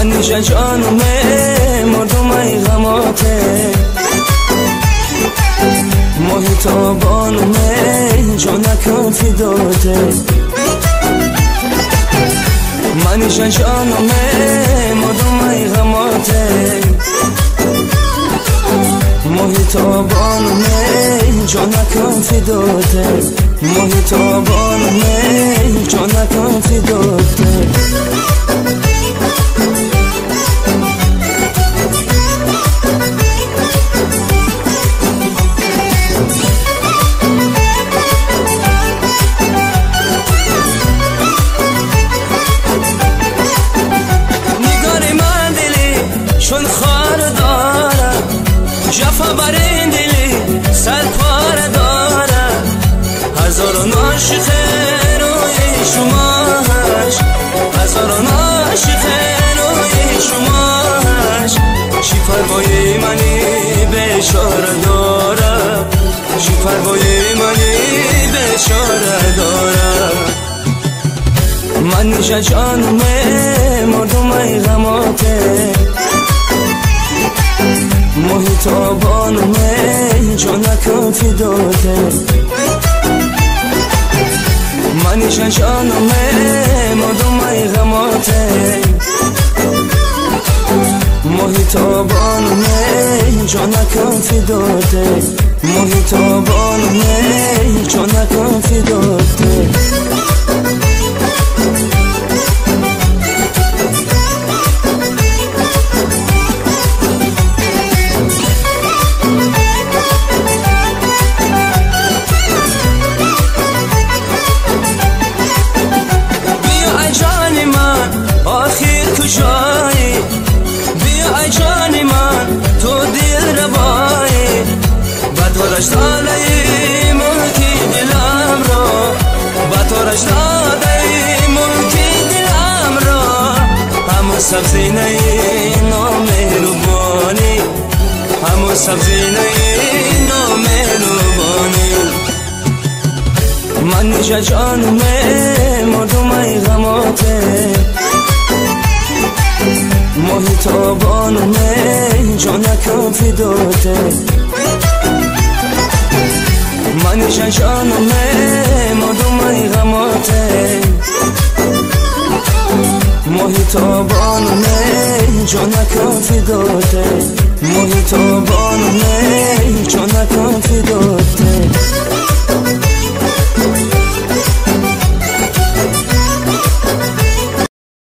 منیشه جانمه مردمه غماته محیط آبانمه جانکم فداته منیشه جانمه مردمه غماته محیط آبانمه جانکم فداته محیط آبانمه جانکم فداته چون خار داره جفا بر این دلی سر پاره داره هزاران عاشق روی شماش هزاران عاشق روی شماش چی پروای منی بیچاره داره چی پروای منی بیچاره داره من نیشه جانمه مردمه غماته محیط آبانمه جانکم فداته منیشه جانمه مردمه غماته محیط آبانمه جانکم فداته محیط آبانمه جانکم فداته کجایی بیا ای جان من تو دل ربایی بطورش دادی ملکی دلم را بطورش دادی ملکی دلم را همون سبزی نی نامهربانی همون سبزی نی نامهربانی من نیشه جانمه مردمه غماته محیط آبانمه جانکم فداته منیشه جانمه مردمه غماته محیط آبانمه جانکم فداته محیط